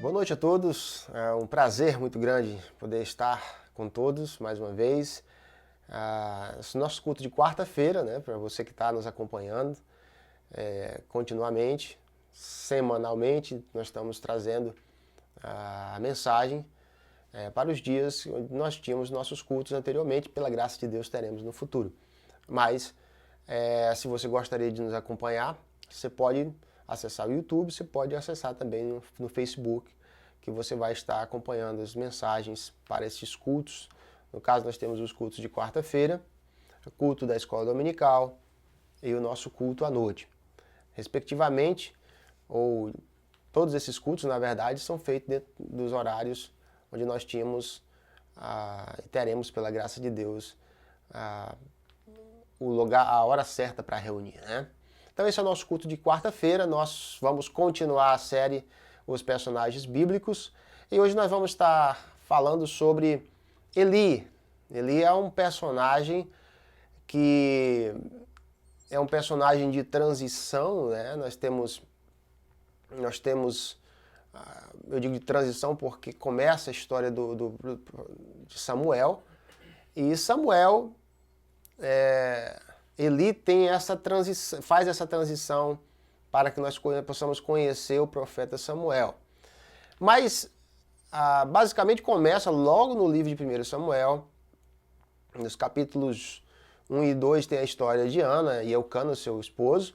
Boa noite a todos, é um prazer muito grande poder estar com todos mais uma vez. Esse nosso culto de quarta-feira, né, para você que está nos acompanhando continuamente, semanalmente, nós estamos trazendo a mensagem para os dias onde nós tínhamos nossos cultos anteriormente, pela graça de Deus teremos no futuro. Mas, se você gostaria de nos acompanhar, você pode acessar o YouTube, você pode acessar também no Facebook, que você vai estar acompanhando as mensagens para esses cultos. No caso, nós temos os cultos de quarta-feira, o culto da escola dominical e o nosso culto à noite. Respectivamente, ou todos esses cultos, na verdade, são feitos dentro dos horários onde nós tínhamos e teremos, pela graça de Deus, o lugar, a hora certa para reunir, né? Então esse é o nosso culto de quarta-feira, nós vamos continuar a série Os Personagens Bíblicos e hoje nós vamos estar falando sobre Eli. Eli é um personagem que é um personagem de transição, né? Nós temos, eu digo de transição porque começa a história de Samuel, e Samuel, Eli tem essa transição, faz essa transição para que nós possamos conhecer o profeta Samuel. Mas, basicamente começa logo no livro de 1 Samuel, nos capítulos 1 e 2 tem a história de Ana e Eucana, seu esposo.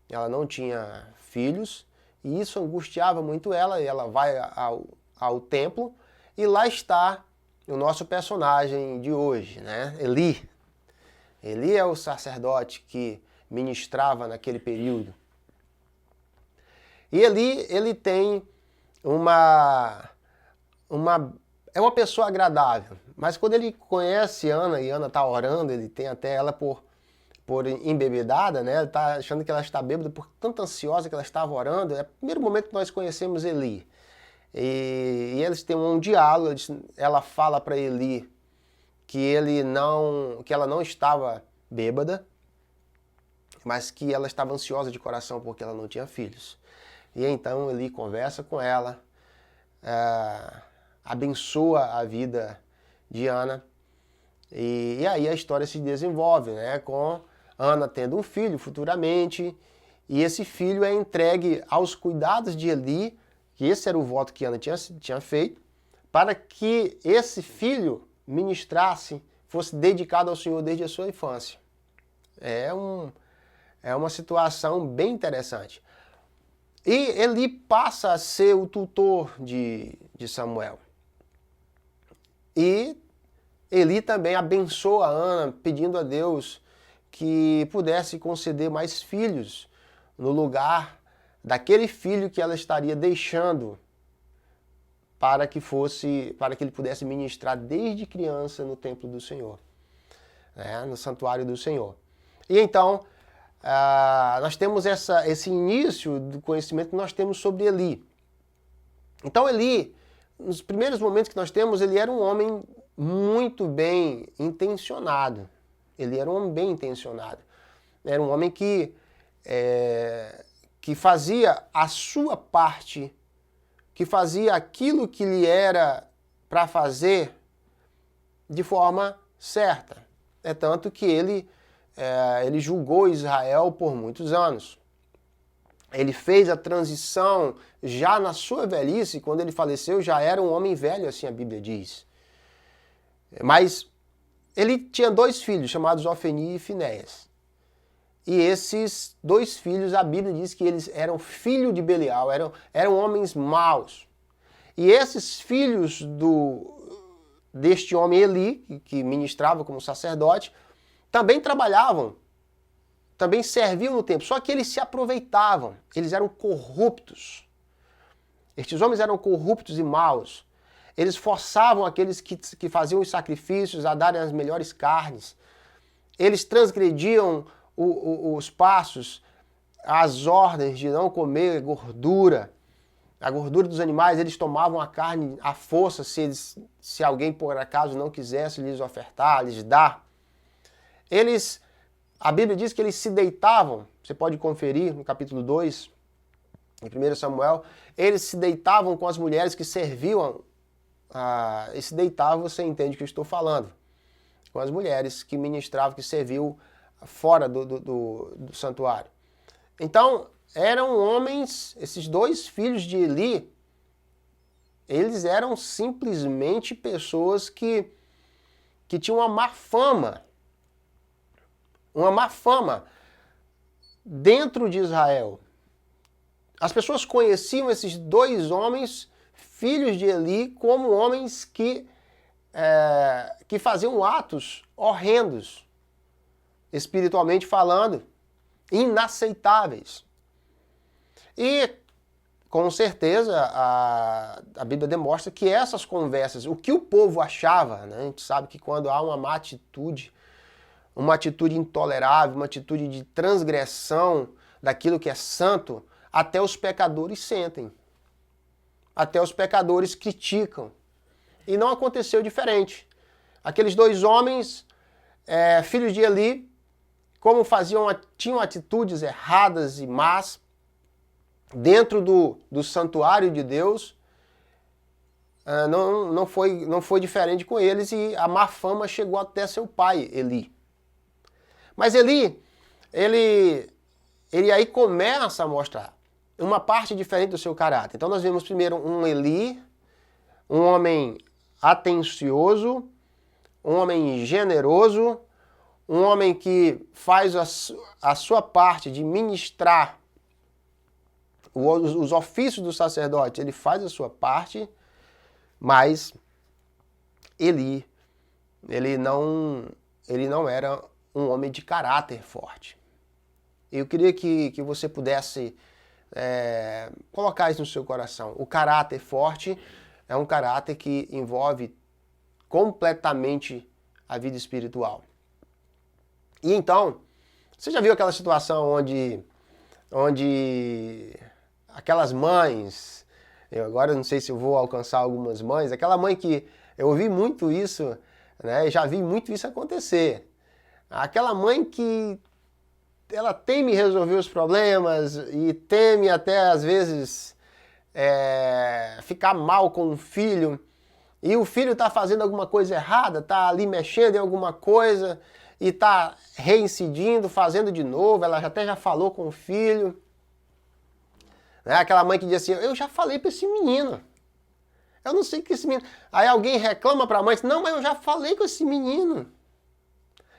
Ela não tinha filhos e isso angustiava muito ela, e ela vai ao templo e lá está o nosso personagem de hoje, né? Eli. Eli é o sacerdote que ministrava naquele período. E Eli, ele tem é uma pessoa agradável, mas quando ele conhece Ana e Ana está orando, ele tem até ela por embebedada, né? Ele está achando que ela está bêbada por tanta ansiosa que ela estava orando. É o primeiro momento que nós conhecemos Eli. E eles têm um diálogo, ela fala para Eli que ela não estava bêbada, mas que ela estava ansiosa de coração porque ela não tinha filhos. E então Eli conversa com ela, abençoa a vida de Ana, e aí a história se desenvolve, né, com Ana tendo um filho futuramente, e esse filho é entregue aos cuidados de Eli, que esse era o voto que Ana tinha feito, para que esse filho ministrasse, fosse dedicado ao Senhor desde a sua infância. É uma situação bem interessante. E Eli passa a ser o tutor de Samuel. E Eli também abençoa Ana, pedindo a Deus que pudesse conceder mais filhos no lugar daquele filho que ela estaria deixando para que ele pudesse ministrar desde criança no templo do Senhor, né, no santuário do Senhor. E então, nós temos esse início do conhecimento que nós temos sobre Eli. Então Eli, nos primeiros momentos que nós temos, ele era um homem muito bem intencionado. Ele era um homem bem intencionado. Era um homem que fazia a sua parte, que fazia aquilo que lhe era para fazer de forma certa. É tanto que ele julgou Israel por muitos anos. Ele fez a transição já na sua velhice, quando ele faleceu já era um homem velho, assim a Bíblia diz. Mas ele tinha 2 filhos, chamados Ofni e Finéias. E esses 2 filhos, a Bíblia diz que eles eram filhos de Belial, eram homens maus. E esses filhos deste homem Eli, que ministrava como sacerdote, também trabalhavam, também serviam no templo, só que eles se aproveitavam, eles eram corruptos. Estes homens eram corruptos e maus. Eles forçavam aqueles que faziam os sacrifícios a darem as melhores carnes. Eles transgrediam os passos, as ordens de não comer gordura. A gordura dos animais, eles tomavam a carne à força se alguém por acaso não quisesse lhes ofertar, lhes dar. A Bíblia diz que eles se deitavam, você pode conferir no capítulo 2, em 1 Samuel, eles se deitavam com as mulheres que serviam, e se deitavam, você entende o que eu estou falando, com as mulheres que ministravam, que serviam fora do santuário. Então, eram homens, esses dois filhos de Eli, eles eram simplesmente pessoas que tinham uma má fama dentro de Israel. As pessoas conheciam esses dois homens, filhos de Eli, como homens que faziam atos horrendos, espiritualmente falando, inaceitáveis. E, com certeza, a Bíblia demonstra que essas conversas, o que o povo achava, né? A gente sabe que quando há uma má atitude, uma atitude intolerável, uma atitude de transgressão daquilo que é santo, até os pecadores sentem. Até os pecadores criticam. E não aconteceu diferente. Aqueles dois homens, filhos de Eli, como tinham atitudes erradas e más dentro do santuário de Deus, não foi diferente com eles, e a má fama chegou até seu pai, Eli. Mas Eli aí começa a mostrar uma parte diferente do seu caráter. Então nós vemos primeiro um Eli, um homem atencioso, um homem generoso, um homem que faz a sua parte de ministrar os ofícios do sacerdote, ele faz a sua parte, mas ele não era um homem de caráter forte. Eu queria que você pudesse colocar isso no seu coração. O caráter forte é um caráter que envolve completamente a vida espiritual. E então, você já viu aquela situação onde aquelas mães, eu agora não sei se eu vou alcançar algumas mães, aquela mãe que eu ouvi muito isso, né, já vi muito isso acontecer. Aquela mãe que ela teme resolver os problemas e teme até às vezes ficar mal com o filho, e o filho está fazendo alguma coisa errada, está ali mexendo em alguma coisa e está reincidindo, fazendo de novo, ela até já falou com o filho. Aquela mãe que diz assim, eu já falei para esse menino, eu não sei o que esse menino... Aí alguém reclama para a mãe, não, mas eu já falei com esse menino.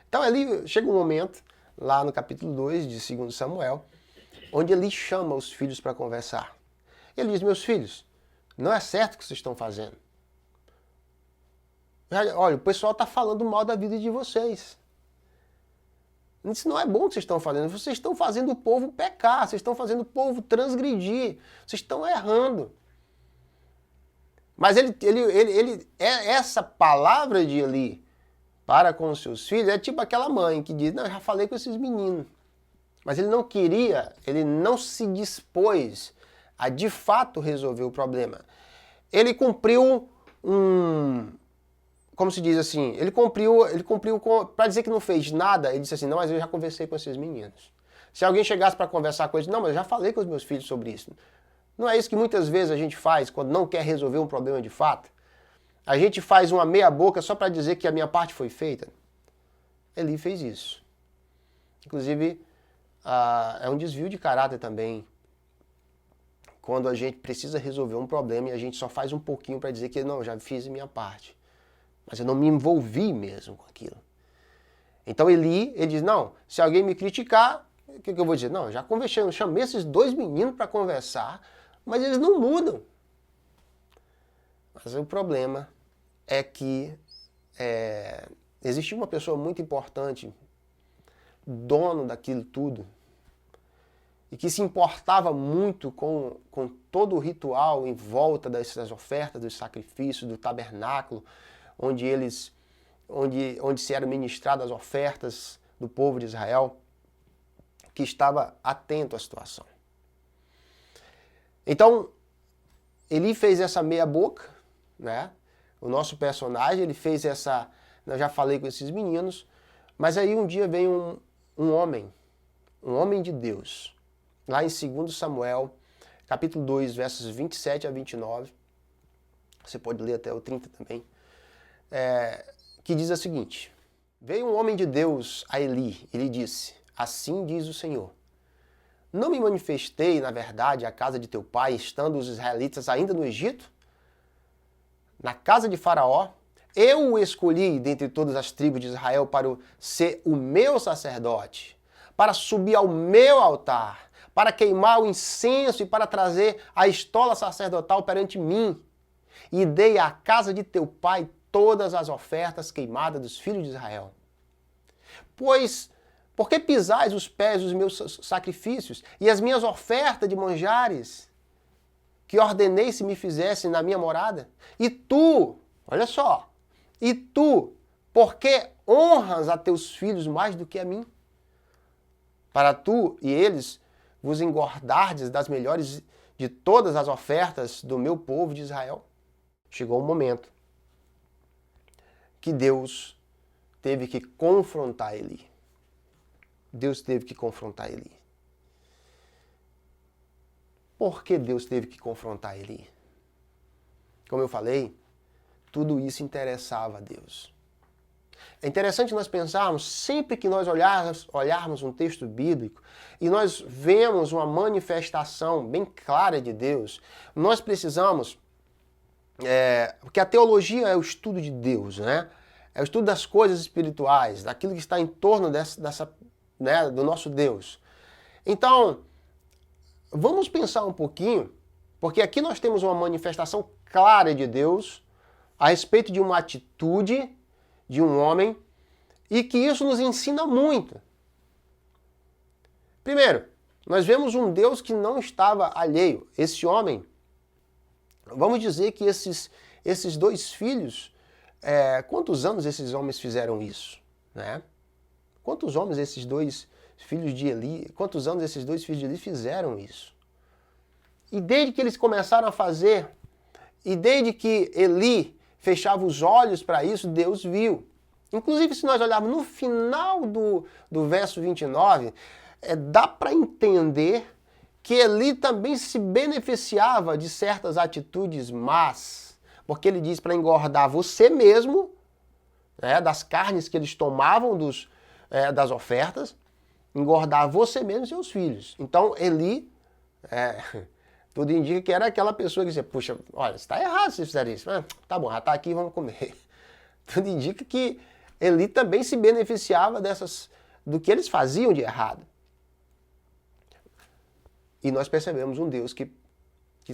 Então ali chega um momento, lá no capítulo 2 de 2 Samuel, onde ele chama os filhos para conversar. Ele diz, meus filhos, não é certo o que vocês estão fazendo. Olha, o pessoal está falando mal da vida de vocês. Isso não é bom o que vocês estão fazendo. Vocês estão fazendo o povo pecar, vocês estão fazendo o povo transgredir, vocês estão errando. Mas essa palavra de Eli para com os seus filhos é tipo aquela mãe que diz, não, eu já falei com esses meninos. Mas ele não queria, ele não se dispôs a de fato resolver o problema. Ele cumpriu como se diz assim, ele cumpriu para dizer que não fez nada, ele disse assim, não, mas eu já conversei com esses meninos. Se alguém chegasse para conversar com eles, não, mas eu já falei com os meus filhos sobre isso. Não é isso que muitas vezes a gente faz quando não quer resolver um problema de fato? A gente faz uma meia boca só para dizer que a minha parte foi feita. Eli fez isso. Inclusive, é um desvio de caráter também. Quando a gente precisa resolver um problema e a gente só faz um pouquinho para dizer que não, já fiz a minha parte. Mas eu não me envolvi mesmo com aquilo. Então ele diz, não, se alguém me criticar, o que eu vou dizer? Não, já conversei, eu chamei esses dois meninos para conversar, mas eles não mudam. Mas o problema é que existia uma pessoa muito importante, dono daquilo tudo, e que se importava muito com todo o ritual em volta dessas ofertas, dos sacrifícios, do tabernáculo, onde se eram ministradas as ofertas do povo de Israel, que estava atento à situação. Então, Eli fez essa meia boca, né? O nosso personagem, ele fez essa, eu já falei com esses meninos, Mas aí um dia vem um homem de Deus, lá em 2 Samuel, capítulo 2, versos 27 a 29, você pode ler até o 30 também, que diz o seguinte: veio um homem de Deus a Eli, e lhe disse, assim diz o Senhor, não me manifestei, na verdade, à casa de teu pai, estando os israelitas ainda no Egito? Na casa de Faraó, eu o escolhi dentre todas as tribos de Israel para ser o meu sacerdote, para subir ao meu altar, para queimar o incenso e para trazer a estola sacerdotal perante mim. E dei à casa de teu pai todas as ofertas queimadas dos filhos de Israel. Pois, por que pisais os pés dos meus sacrifícios e as minhas ofertas de manjares, que ordenei se me fizessem na minha morada? E tu, olha só, e tu, por que honras a teus filhos mais do que a mim? Para tu e eles vos engordardes das melhores de todas as ofertas do meu povo de Israel. Chegou um momento que Deus teve que confrontar Eli. Deus teve que confrontar Eli. Por que Deus teve que confrontar Eli? Como eu falei, tudo isso interessava a Deus. É interessante nós pensarmos, sempre que nós olharmos um texto bíblico e nós vemos uma manifestação bem clara de Deus, nós precisamos, porque a teologia é o estudo de Deus, né? É o estudo das coisas espirituais, daquilo que está em torno do nosso Deus. Então, vamos pensar um pouquinho, porque aqui nós temos uma manifestação clara de Deus a respeito de uma atitude de um homem e que isso nos ensina muito. Primeiro, nós vemos um Deus que não estava alheio. Esse homem, vamos dizer que esses dois filhos, quantos anos esses homens fizeram isso? Né? Quantos homens esses dois filhos de Eli, quantos anos esses dois filhos de Eli fizeram isso? E desde que eles começaram a fazer, e desde que Eli fechava os olhos para isso, Deus viu. Inclusive, se nós olharmos no final do verso 29, dá para entender que Eli também se beneficiava de certas atitudes más, porque ele diz para engordar você mesmo, das carnes que eles tomavam das ofertas, engordar você mesmo e seus filhos. Então, Eli, tudo indica que era aquela pessoa que dizia, puxa, olha, está errado se fizer isso. Tá bom, já está aqui, vamos comer. Tudo indica que Eli também se beneficiava do que eles faziam de errado. E nós percebemos um Deus que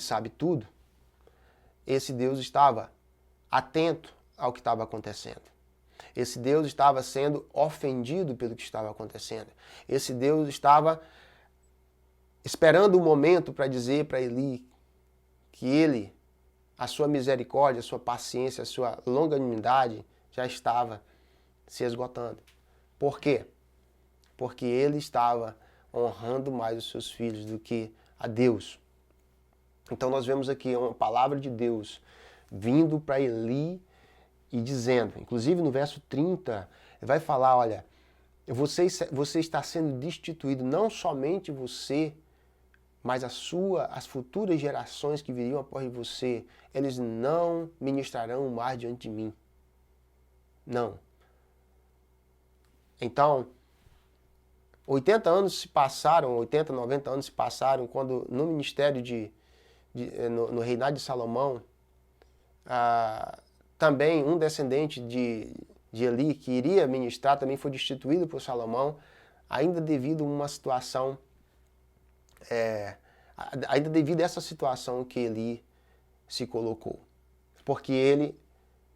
sabe tudo. Esse Deus estava atento ao que estava acontecendo. Esse Deus estava sendo ofendido pelo que estava acontecendo. Esse Deus estava esperando um momento para dizer para Eli que ele, a sua misericórdia, a sua paciência, a sua longanimidade já estava se esgotando. Por quê? Porque ele estava honrando mais os seus filhos do que a Deus. Então nós vemos aqui uma palavra de Deus vindo para Eli e dizendo, inclusive no verso 30, ele vai falar, olha, você está sendo destituído, não somente você, mas as futuras gerações que viriam após você, eles não ministrarão mais diante de mim. Não. Então, 80 anos se passaram, 80, 90 anos se passaram, quando no ministério no reinado de Salomão, também um descendente de Eli, que iria ministrar, também foi destituído por Salomão, ainda devido a uma situação, ainda devido a essa situação que Eli se colocou. Porque ele,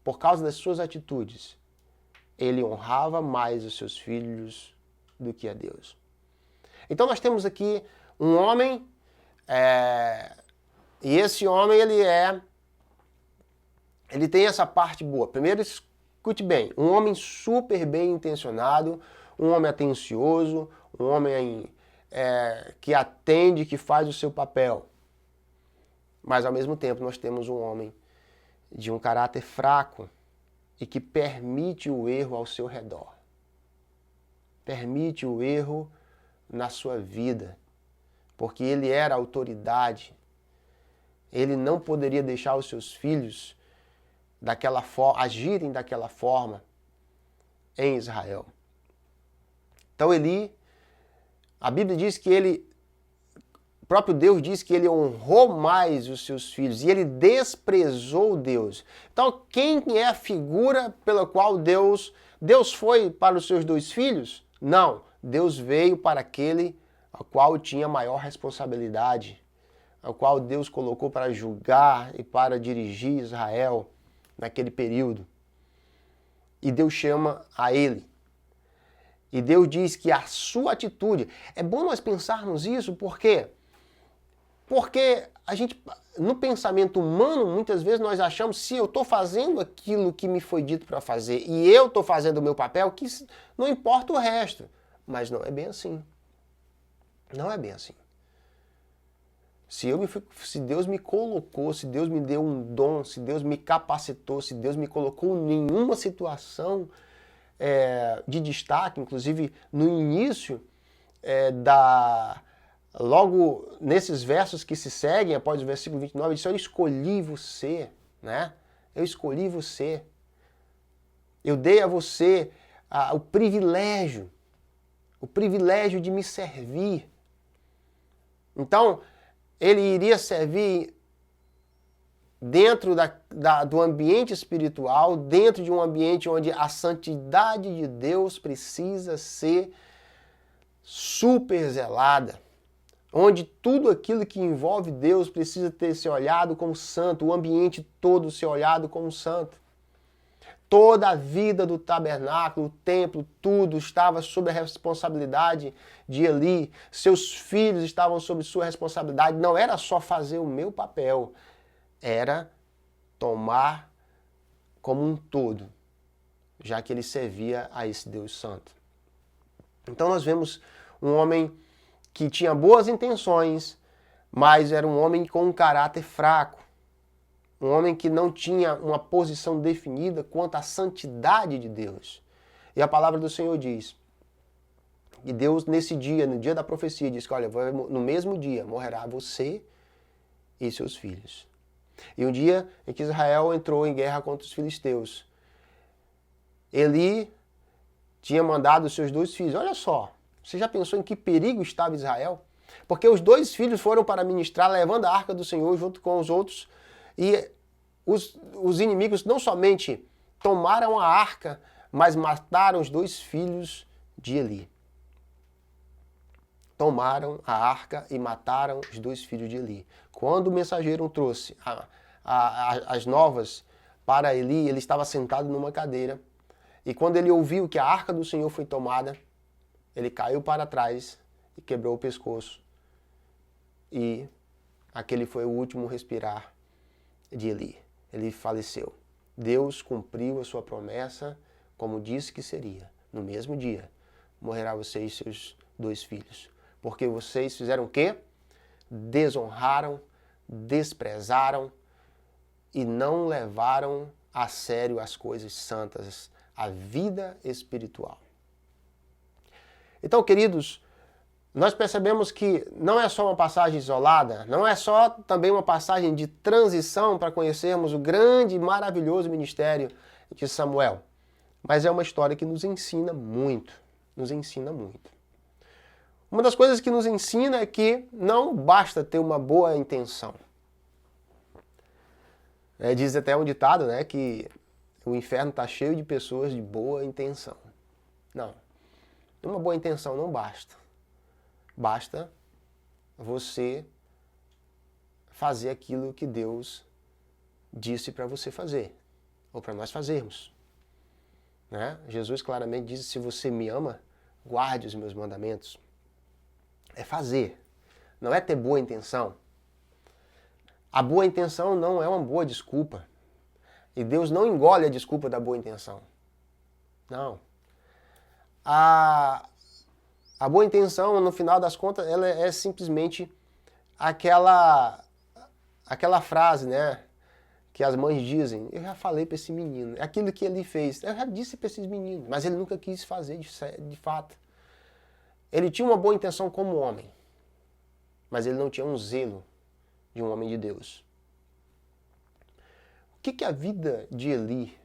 por causa das suas atitudes, ele honrava mais os seus filhos do que a Deus. Então nós temos aqui um homem, e esse homem ele tem essa parte boa. Primeiro, escute bem, um homem super bem intencionado, um homem atencioso, um homem que atende, que faz o seu papel. Mas ao mesmo tempo nós temos um homem de um caráter fraco e que permite o erro ao seu redor. permite o erro na sua vida, porque ele era autoridade. Ele não poderia deixar os seus filhos agirem daquela forma em Israel. Então a Bíblia diz que o próprio Deus diz que ele honrou mais os seus filhos e ele desprezou Deus. Então, quem é a figura pela qual Deus foi para os seus 2 filhos? Não, Deus veio para aquele ao qual tinha maior responsabilidade, ao qual Deus colocou para julgar e para dirigir Israel naquele período. E Deus chama a ele. E Deus diz que a sua atitude... É bom nós pensarmos isso, por quê? Porque no pensamento humano, muitas vezes nós achamos, se eu estou fazendo aquilo que me foi dito para fazer e eu estou fazendo o meu papel, que não importa o resto. Mas não é bem assim. Não é bem assim. Se Deus me colocou, se Deus me deu um dom, se Deus me capacitou, se Deus me colocou em nenhuma situação de destaque, inclusive no início logo nesses versos que se seguem, após o versículo 29, ele diz, eu escolhi você, né? Eu escolhi você. Eu dei a você o privilégio de me servir. Então, ele iria servir dentro do ambiente espiritual, dentro de um ambiente onde a santidade de Deus precisa ser super zelada, onde tudo aquilo que envolve Deus precisa ser olhado como santo, o ambiente todo ser olhado como santo. Toda a vida do tabernáculo, o templo, tudo estava sob a responsabilidade de Eli. Seus filhos estavam sob sua responsabilidade. Não era só fazer o meu papel, era tomar como um todo, já que ele servia a esse Deus santo. Então nós vemos um homem que tinha boas intenções, mas era um homem com um caráter fraco. Um homem que não tinha uma posição definida quanto à santidade de Deus. E a palavra do Senhor diz que Deus, nesse dia, no dia da profecia, diz que, olha, no mesmo dia morrerá você e seus filhos. E um dia em que Israel entrou em guerra contra os filisteus, Eli tinha mandado os seus 2 filhos. Olha só, você já pensou em que perigo estava Israel? Porque os 2 filhos foram para ministrar, levando a arca do Senhor junto com os outros. E os inimigos não somente tomaram a arca, mas mataram os 2 filhos de Eli. Tomaram a arca e mataram os 2 filhos de Eli. Quando o mensageiro trouxe as novas para Eli, ele estava sentado numa cadeira. E quando ele ouviu que a arca do Senhor foi tomada, ele caiu para trás e quebrou o pescoço. E aquele foi o último respirar de Eli. Ele faleceu. Deus cumpriu a sua promessa, como disse que seria. No mesmo dia, morrerá você e seus 2 filhos. Porque vocês fizeram o quê? Desonraram, desprezaram e não levaram a sério as coisas santas, a vida espiritual. Então, queridos, nós percebemos que não é só uma passagem isolada, não é só também uma passagem de transição para conhecermos o grande e maravilhoso ministério de Samuel, mas é uma história que nos ensina muito, nos ensina muito. Uma das coisas que nos ensina é que não basta ter uma boa intenção. Diz até um ditado, né, que o inferno está cheio de pessoas de boa intenção. Não, uma boa intenção não basta. Basta você fazer aquilo que Deus disse para você fazer, ou para nós fazermos. Né? Jesus claramente diz, se você me ama, guarde os meus mandamentos. É fazer, não é ter boa intenção. A boa intenção não é uma boa desculpa. E Deus não engole a desculpa da boa intenção. Não. A boa intenção, no final das contas, ela é simplesmente aquela frase, né, que as mães dizem, eu já falei para esse menino, é aquilo que ele fez, eu já disse para esses meninos, mas ele nunca quis fazer de fato. Ele tinha uma boa intenção como homem, mas ele não tinha um zelo de um homem de Deus. O que a vida de Eli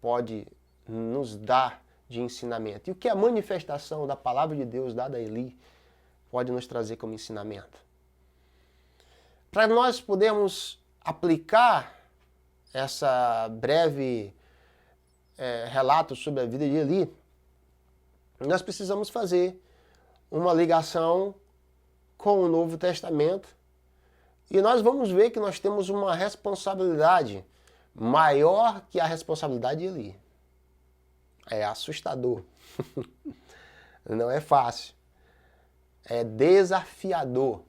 pode nos dar de ensinamento? E o que a manifestação da palavra de Deus dada a Eli pode nos trazer como ensinamento? Para nós podermos aplicar essa breve relato sobre a vida de Eli, nós precisamos fazer uma ligação com o Novo Testamento e nós vamos ver que nós temos uma responsabilidade maior que a responsabilidade de Eli. É assustador. Não é fácil. É desafiador.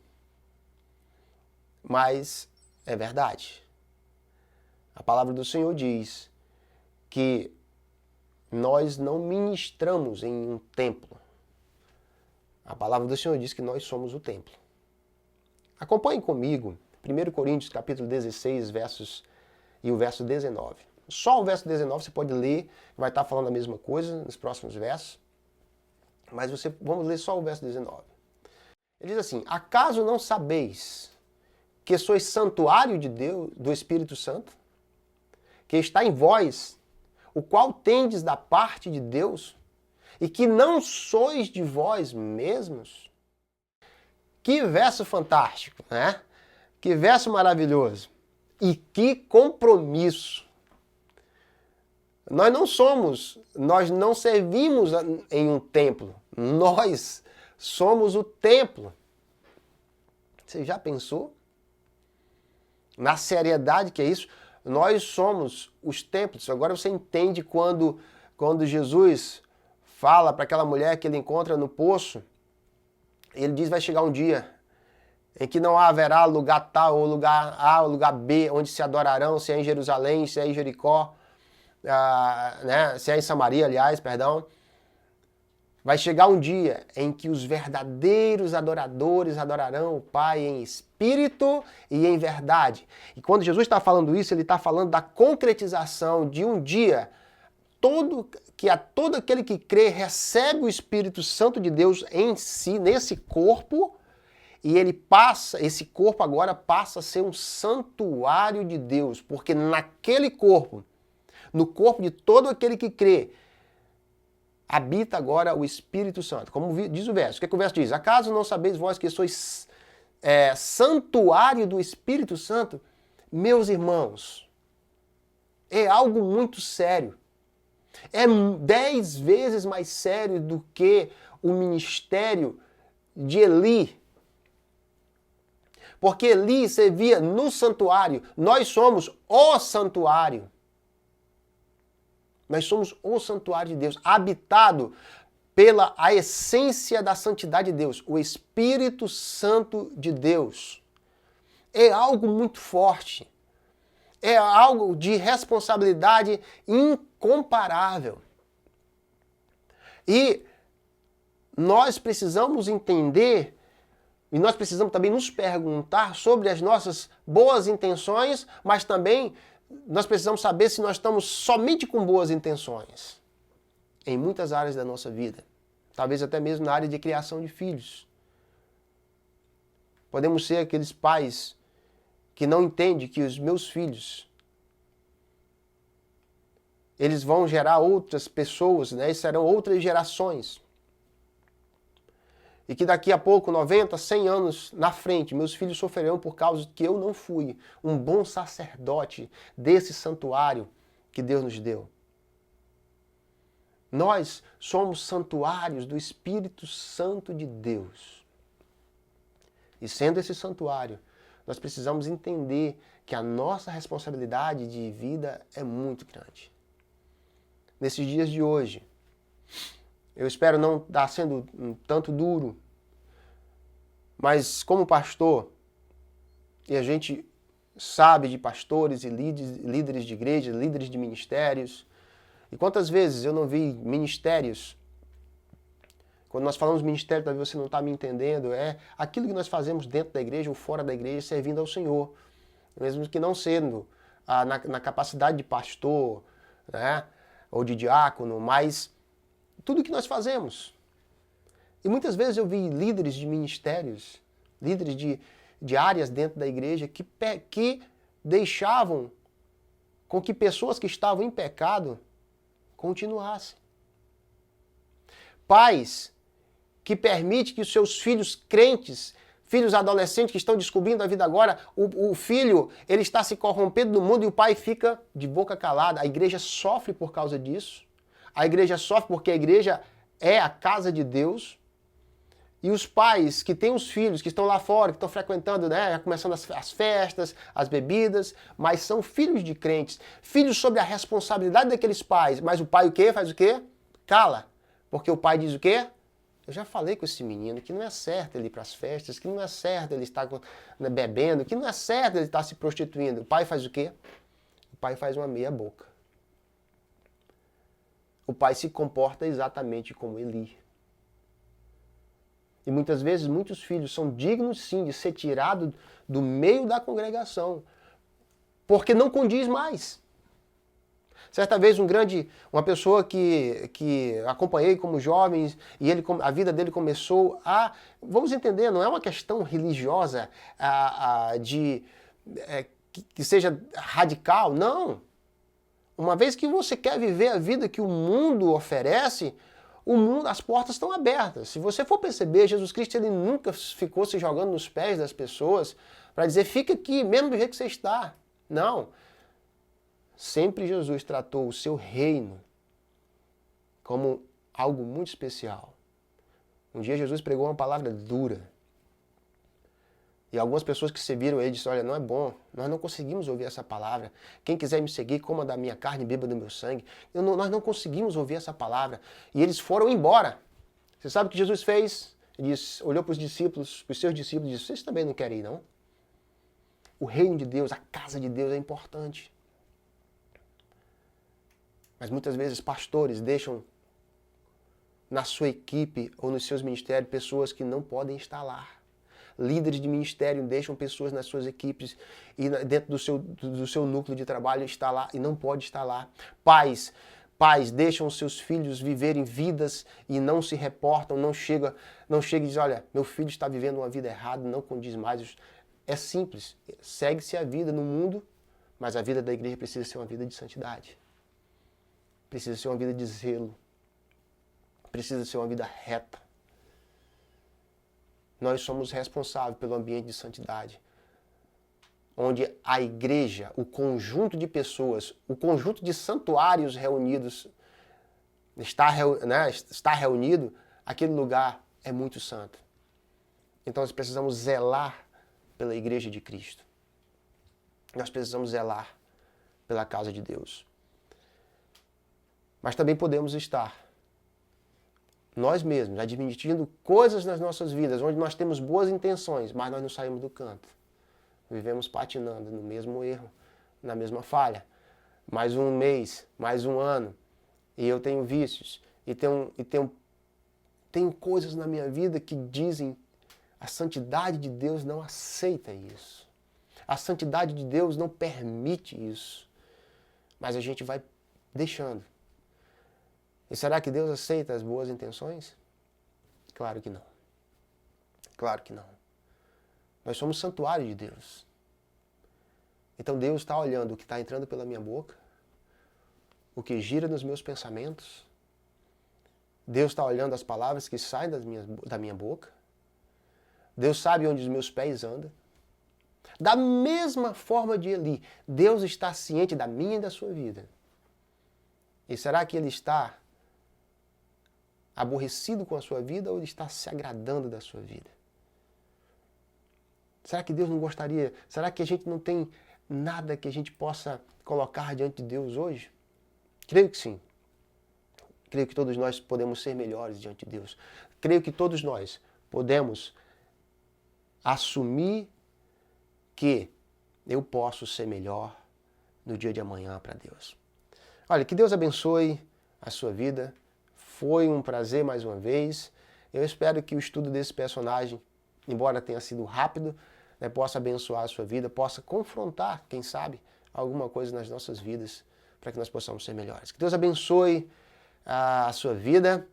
Mas é verdade. A palavra do Senhor diz que nós não ministramos em um templo. A palavra do Senhor diz que nós somos o templo. Acompanhe comigo 1 Coríntios capítulo 16, e o verso 19. Só o verso 19 você pode ler, vai estar falando a mesma coisa nos próximos versos, mas vamos ler só o verso 19. Ele diz assim: acaso não sabeis que sois santuário de Deus, do Espírito Santo, que está em vós, o qual tendes da parte de Deus, e que não sois de vós mesmos? Que verso fantástico, né? Que verso maravilhoso. E que compromisso. Nós não servimos em um templo. Nós somos o templo. Você já pensou? Na seriedade que é isso? Nós somos os templos. Agora você entende quando Jesus fala para aquela mulher que ele encontra no poço, ele diz: vai chegar um dia em que não haverá lugar tal, ou lugar A, ou lugar B, onde se adorarão, se é em Jerusalém, se é em Jericó, se é em Samaria, aliás, perdão. Vai chegar um dia em que os verdadeiros adoradores adorarão o Pai em espírito e em verdade. E quando Jesus está falando isso, ele está falando da concretização de um dia todo aquele que crê recebe o Espírito Santo de Deus em si, nesse corpo, e esse corpo agora passa a ser um santuário de Deus, porque naquele corpo, no corpo de todo aquele que crê, habita agora o Espírito Santo. Como diz o verso. O que o verso diz? Acaso não sabeis vós que sois santuário do Espírito Santo? Meus irmãos, é algo muito sério. É 10 vezes mais sério do que o ministério de Eli. Porque Eli servia no santuário. Nós somos o santuário. Nós somos o santuário de Deus, habitado pela a essência da santidade de Deus, o Espírito Santo de Deus. É algo muito forte. É algo de responsabilidade incomparável. E nós precisamos entender, e nós precisamos também nos perguntar sobre as nossas boas intenções, mas também nós precisamos saber se nós estamos somente com boas intenções em muitas áreas da nossa vida. Talvez até mesmo na área de criação de filhos. Podemos ser aqueles pais que não entendem que os meus filhos, eles vão gerar outras pessoas, né? E serão outras gerações. E que daqui a pouco, 90, 100 anos na frente, meus filhos sofrerão por causa que eu não fui um bom sacerdote desse santuário que Deus nos deu. Nós somos santuários do Espírito Santo de Deus. E sendo esse santuário, nós precisamos entender que a nossa responsabilidade de vida é muito grande. Nesses dias de hoje, eu espero não estar sendo um tanto duro, mas como pastor, e a gente sabe de pastores e líderes de igreja, líderes de ministérios, e quantas vezes eu não vi ministérios, quando nós falamos ministério, talvez você não está me entendendo, é aquilo que nós fazemos dentro da igreja ou fora da igreja, servindo ao Senhor, mesmo que não sendo na capacidade de pastor, né, ou de diácono, mas tudo que nós fazemos. E muitas vezes eu vi líderes de ministérios, líderes de áreas dentro da igreja que deixavam com que pessoas que estavam em pecado continuassem. Pais que permitem que os seus filhos crentes, filhos adolescentes que estão descobrindo a vida agora, o filho ele está se corrompendo no mundo e o pai fica de boca calada. A igreja sofre por causa disso. A igreja sofre porque a igreja é a casa de Deus. E os pais que têm os filhos, que estão lá fora, que estão frequentando, né, começando as festas, as bebidas, mas são filhos de crentes, filhos sob a responsabilidade daqueles pais. Mas o pai o quê? Faz o quê? Cala. Porque o pai diz o quê? Eu já falei com esse menino que não é certo ele ir para as festas, que não é certo ele estar bebendo, que não é certo ele estar se prostituindo. O pai faz o quê? O pai faz uma meia boca. O pai se comporta exatamente como Eli. E muitas vezes, muitos filhos são dignos, sim, de ser tirados do meio da congregação, porque não condiz mais. Certa vez, uma pessoa que acompanhei como jovem, e a vida dele começou a... Vamos entender, não é uma questão religiosa que seja radical, não. Uma vez que você quer viver a vida que o mundo oferece, as portas estão abertas. Se você for perceber, Jesus Cristo ele nunca ficou se jogando nos pés das pessoas para dizer, fica aqui, mesmo do jeito que você está. Não. Sempre Jesus tratou o seu reino como algo muito especial. Um dia Jesus pregou uma palavra dura. E algumas pessoas que serviram ele disseram, olha, não é bom, nós não conseguimos ouvir essa palavra. Quem quiser me seguir, coma da minha carne e beba do meu sangue. Nós não conseguimos ouvir essa palavra. E eles foram embora. Você sabe o que Jesus fez? Ele olhou para os discípulos, para os seus discípulos e disse, vocês também não querem ir, não? O reino de Deus, a casa de Deus é importante. Mas muitas vezes pastores deixam na sua equipe ou nos seus ministérios pessoas que não podem estar lá. Líderes de ministério deixam pessoas nas suas equipes e dentro do seu núcleo de trabalho está lá e não pode estar lá. Pais deixam os seus filhos viverem vidas e não se reportam, não chega e diz, olha, meu filho está vivendo uma vida errada, não condiz mais. É simples, segue-se a vida no mundo, mas a vida da igreja precisa ser uma vida de santidade. Precisa ser uma vida de zelo. Precisa ser uma vida reta. Nós somos responsáveis pelo ambiente de santidade, onde a igreja, o conjunto de pessoas, o conjunto de santuários reunidos, está reunido, aquele lugar é muito santo. Então nós precisamos zelar pela igreja de Cristo. Nós precisamos zelar pela casa de Deus. Mas também podemos estar nós mesmos, admitindo coisas nas nossas vidas, onde nós temos boas intenções, mas nós não saímos do canto. Vivemos patinando no mesmo erro, na mesma falha. Mais um mês, mais um ano, e eu tenho vícios, e tenho coisas na minha vida que dizem a santidade de Deus não aceita isso. A santidade de Deus não permite isso. Mas a gente vai deixando. E será que Deus aceita as boas intenções? Claro que não. Claro que não. Nós somos santuário de Deus. Então Deus está olhando o que está entrando pela minha boca, o que gira nos meus pensamentos. Deus está olhando as palavras que saem da minha boca. Deus sabe onde os meus pés andam. Da mesma forma de Eli, Deus está ciente da minha e da sua vida. E será que Ele está aborrecido com a sua vida ou Ele está se agradando da sua vida? Será que Deus não gostaria? Será que a gente não tem nada que a gente possa colocar diante de Deus hoje? Creio que sim. Creio que todos nós podemos ser melhores diante de Deus. Creio que todos nós podemos assumir que eu posso ser melhor no dia de amanhã para Deus. Olha, que Deus abençoe a sua vida. Foi um prazer mais uma vez. Eu espero que o estudo desse personagem, embora tenha sido rápido, possa abençoar a sua vida, possa confrontar, quem sabe, alguma coisa nas nossas vidas, para que nós possamos ser melhores. Que Deus abençoe a sua vida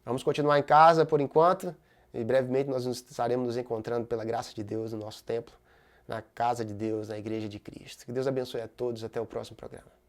Vamos continuar em casa por enquanto e brevemente nós estaremos nos encontrando pela graça de Deus no nosso templo, na casa de Deus, na igreja de Cristo. Que Deus abençoe a todos. Até o próximo programa.